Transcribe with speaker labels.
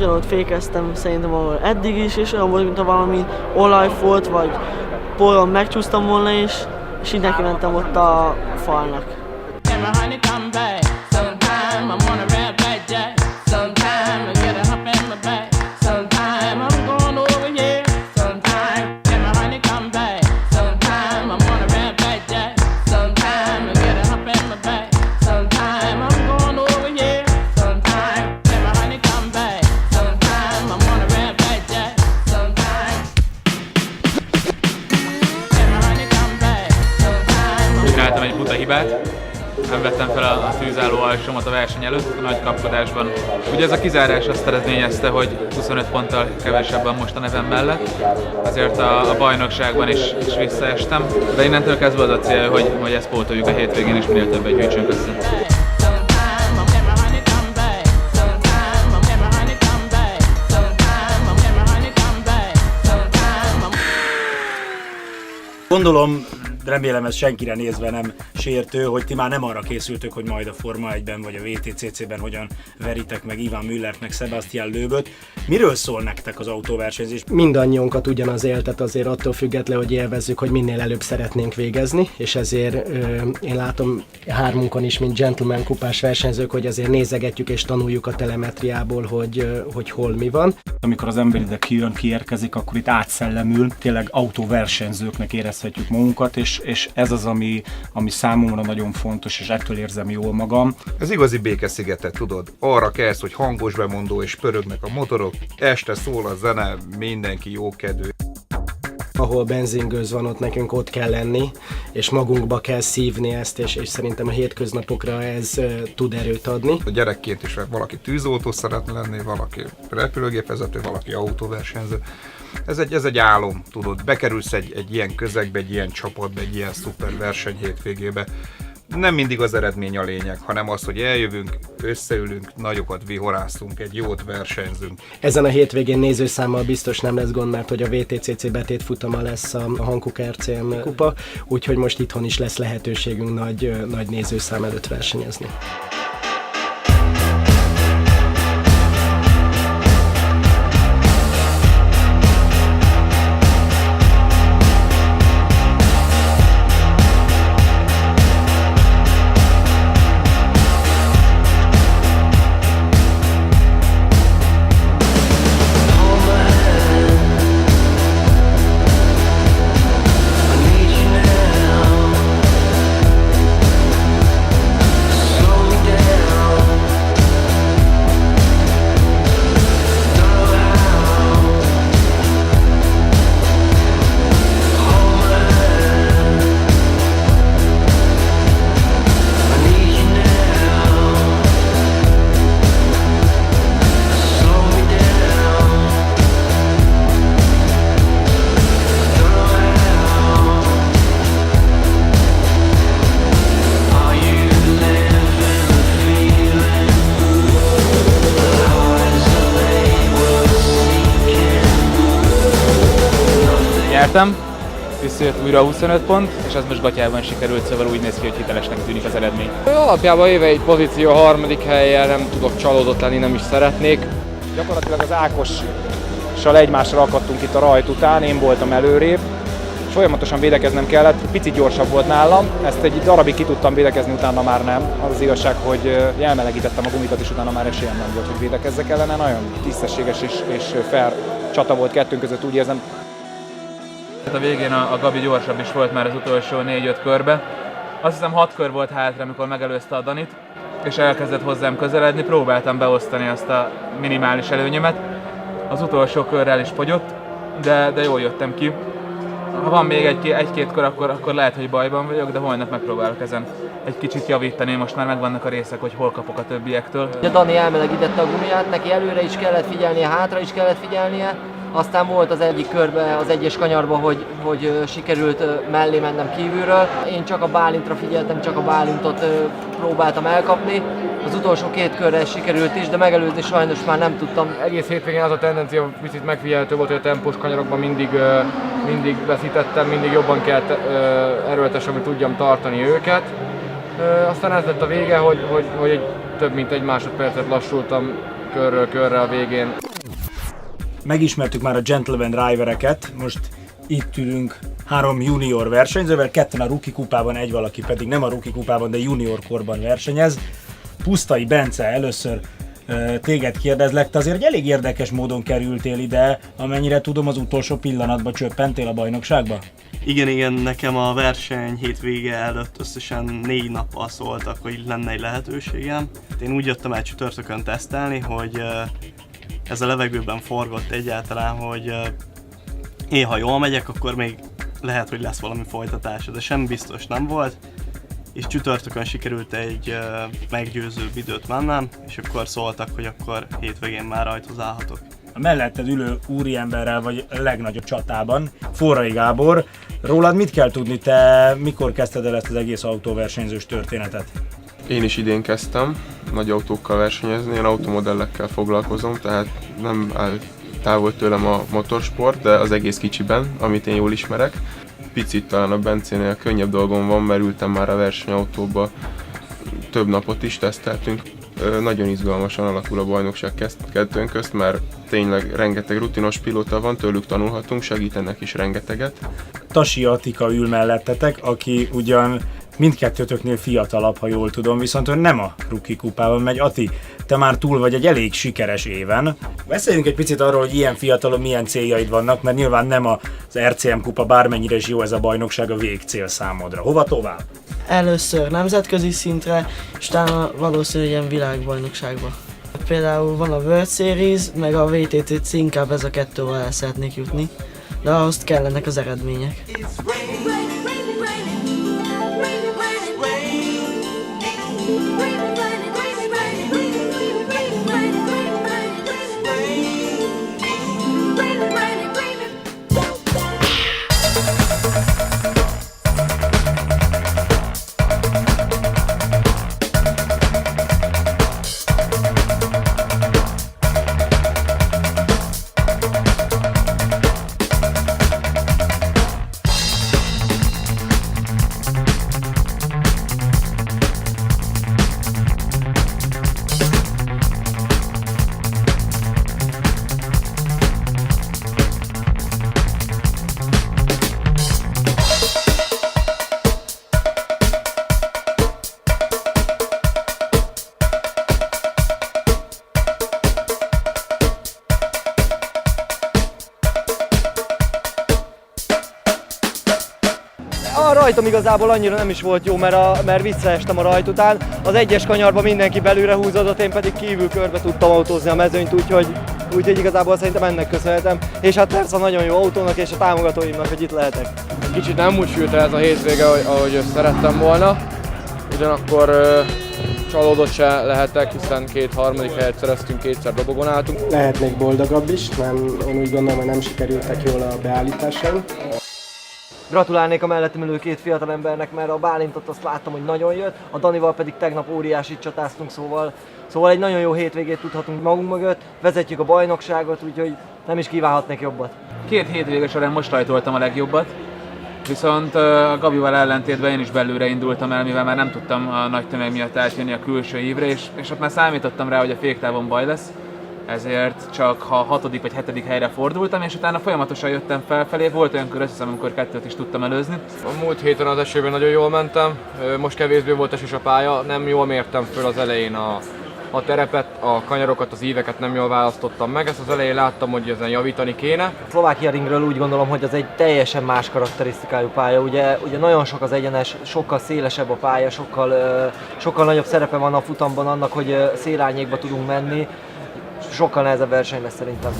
Speaker 1: ugyanott fékeztem szerintem ahol eddig is, és olyan volt, mintha valami olajfolt, vagy porron megcsúsztam volna is, és így neki mentem ott a falnak.
Speaker 2: Csináltam egy buta hibát, nem vettem fel a tűzálló alsómat a verseny előtt, a nagy kapkodásban. Ugye ez a kizárás azt eredményezte, hogy 25 ponttal kevesebben most a nevem mellett, azért a bajnokságban is visszaestem, de innentől kezdve az a cél, hogy ezt pótoljuk a hétvégén és minél többet gyűjtsünk össze.
Speaker 3: Gondolom, remélem ez senkire nézve nem sértő, hogy ti már nem arra készültök, hogy majd a Forma 1-ben vagy a WTCC-ben hogyan veritek meg Ivan Müllert meg Sebastian Loeböt. Miről szól nektek az autóversenyzés?
Speaker 4: Mindannyiunkat ugyanaz éltet, azért attól függetlenül, hogy élvezzük, hogy minél előbb szeretnénk végezni, és ezért én látom hármunkon is, mint gentleman kupás versenyzők, hogy azért nézegetjük és tanuljuk a telemetriából, hogy hol mi van.
Speaker 3: Amikor az ember ide kiérkezik, akkor itt átszellemül, tényleg autóversenyzőknek érezhetjük magunkat, és ez az, ami számomra nagyon fontos, és ettől érzem jól magam.
Speaker 5: Ez igazi békeszigetet, tudod. Arra kelsz, hogy hangos bemondó és pörögnek a motorok, este szól a zene, mindenki jókedvű.
Speaker 4: Ahol benzingőz van, ott kell lenni, és magunkba kell szívni ezt, és szerintem a hétköznapokra ez tud erőt adni.
Speaker 5: A gyerekként is valaki tűzoltó szeretne lenni, valaki repülőgépvezető, valaki autóversenyző. Ez egy álom, tudod, bekerülsz egy ilyen közegbe, egy ilyen csapatba, egy ilyen szuper verseny hétvégébe. Nem mindig az eredmény a lényeg, hanem az, hogy eljövünk, összeülünk, nagyokat vihorászunk, egy jót versenyzünk.
Speaker 4: Ezen a hétvégén nézőszámmal biztos nem lesz gond, mert hogy a WTCC betétfutama lesz a Hankook RCM kupa, úgyhogy most itthon is lesz lehetőségünk nagy nézőszám előtt versenyezni.
Speaker 2: Nyertem, visszajött újra 25 pont, és ez most gatyában sikerült, szóval úgy néz ki, hogy hitelesnek tűnik az eredmény.
Speaker 6: Alapjában éve egy pozíció harmadik helyen nem tudok csalódott lenni, nem is szeretnék. Gyakorlatilag az Ákossal egymásra akadtunk itt a rajt után, én voltam előrébb. Folyamatosan védekeznem kellett, picit gyorsabb volt nálam, ezt egy darabig ki tudtam védekezni, utána már nem. Az az igazság, hogy elmelegítettem a gumikat, és utána már esélyem nem volt, hogy védekezzek ellene. Nagyon tisztességes és fair csata volt kettőnk között, úgy érzem.
Speaker 2: A végén a Gabi gyorsabb is volt már az utolsó 4-5 körbe. Azt hiszem 6 kör volt hátra, amikor megelőzte a Danit, és elkezdett hozzám közeledni, próbáltam beosztani azt a minimális előnyömet. Az utolsó körrel is fogyott, de jól jöttem ki. Ha van még egy-két kör, akkor lehet, hogy bajban vagyok, de holnap megpróbálok ezen egy kicsit javítani, most már megvannak a részek, hogy hol kapok a többiektől.
Speaker 7: A Dani elmelegítette a gumiját, neki előre is kellett figyelnie, hátra is kellett figyelnie, aztán volt az egyik körben, az egyes kanyarban, hogy sikerült mellé mennem kívülről. Én csak a bálintra figyeltem, csak a bálintot próbáltam elkapni. Az utolsó 2 körre sikerült is, de megelőzni sajnos már nem tudtam.
Speaker 6: Egész hétvégén az a tendencia picit megfigyelhető volt, hogy a tempós kanyarokban mindig veszítettem, mindig jobban kellett erőltesen, hogy tudjam tartani őket. Aztán ez lett a vége, hogy több mint egy másodpercet lassultam körről körre a végén.
Speaker 3: Megismertük már a Gentleman Drivereket, most itt ülünk 3 junior versenyzővel, 2 a Rookie kupában, egy valaki pedig nem a Rookie kupában, de junior korban versenyez. Pusztai Bence, először téged kérdezlek, te azért egy elég érdekes módon kerültél ide, amennyire tudom, az utolsó pillanatban csöppentél a bajnokságba?
Speaker 8: Igen, nekem a verseny hétvége előtt összesen 4 nappal szóltak, hogy lenne egy lehetőségem. Én úgy jöttem el csütörtökön tesztelni, hogy ez a levegőben forgott egyáltalán, hogy én ha jól megyek, akkor még lehet, hogy lesz valami folytatása, de semmi biztos nem volt. És csütörtökön sikerült egy meggyőzőbb időt mennem, és akkor szóltak, hogy akkor hétvégén már rajthoz állhatok.
Speaker 3: A melletted ülő úriemberrel vagy a legnagyobb csatában, Forrai Gábor. Rólad mit kell tudni, te mikor kezdted el ezt az egész autóversenyzős történetet?
Speaker 9: Én is idén kezdtem nagy autókkal versenyezni, én automodellekkel foglalkozom, tehát nem áll távol tőlem a motorsport, de az egész kicsiben, amit én jól ismerek. Picit talán a Bencénél könnyebb dolgom van, mert ültem már a versenyautóba, több napot is teszteltünk. Nagyon izgalmasan alakul a bajnokság kettőnk közt, mert tényleg rengeteg rutinos pilóta van, tőlük tanulhatunk, segítenek is rengeteget.
Speaker 3: Tasi Attika ül mellettetek, aki ugyan mindkettőtöknél fiatalabb, ha jól tudom, viszont ő nem a Rookie kupában megy. Ati, te már túl vagy egy elég sikeres éven. Beszéljünk egy picit arról, hogy ilyen fiatalon milyen céljaid vannak, mert nyilván nem az RCM kupa, bármennyire is jó ez a bajnokság, a végcél számodra. Hova tovább?
Speaker 1: Először nemzetközi szintre, és utána valószínűleg ilyen világbajnokságba. Például van a World Series, meg a VTTC, inkább ez a kettővel el szeretnék jutni, de ahhoz kellenek az eredmények.
Speaker 7: A rajtom igazából annyira nem is volt jó, mert visszaestem a rajt után. Az egyes kanyarban mindenki belülre húzódott, én pedig kívül körbe tudtam autózni a mezőnyt, úgyhogy igazából szerintem ennek köszönhetem. És hát persze a nagyon jó autónak és a támogatóimnak, hogy itt lehetek.
Speaker 6: Kicsit nem úgy sült el ez a hétvége, ahogy szerettem volna. Ugyanakkor csalódott se lehetek, hiszen 2 harmadik helyet szereztünk, 2-szer dobogon álltunk.
Speaker 4: Lehetnék boldogabb is, én úgy gondolom, hogy nem sikerültek jól a beállításaim.
Speaker 7: Gratulálnék a mellettem ülő 2 fiatalembernek, mert a Bálintot azt láttam, hogy nagyon jött, a Danival pedig tegnap óriásit csatáztunk, szóval egy nagyon jó hétvégét tudhatunk magunk mögött, vezetjük a bajnokságot, úgyhogy nem is kívánhatnék jobbat.
Speaker 2: 2 hétvége során most rajtoltam a legjobbat, viszont a Gabival ellentétben én is belülre indultam el, mivel már nem tudtam a nagy tömeg miatt átjönni a külső ívre, és ott már számítottam rá, hogy a féktávon baj lesz. Ezért csak a 6. vagy 7. helyre fordultam, és utána folyamatosan jöttem felfelé. Volt olyan kör, azt hiszem, amikor 2-t is tudtam előzni.
Speaker 6: A múlt héten az esőben nagyon jól mentem, most kevésbé volt esős a pálya, nem jól mértem föl az elején a terepet, a kanyarokat, az íveket nem jól választottam meg, ezt az elején láttam, hogy ezen javítani kéne.
Speaker 7: Szlovákia ringről úgy gondolom, hogy az egy teljesen más karakterisztikájú pálya, ugye nagyon sok az egyenes, sokkal szélesebb a pálya, sokkal nagyobb szerepe van a futamban annak, hogy szélárnyékba tudunk menni. Sokkal nehezebb verseny lesz szerintem.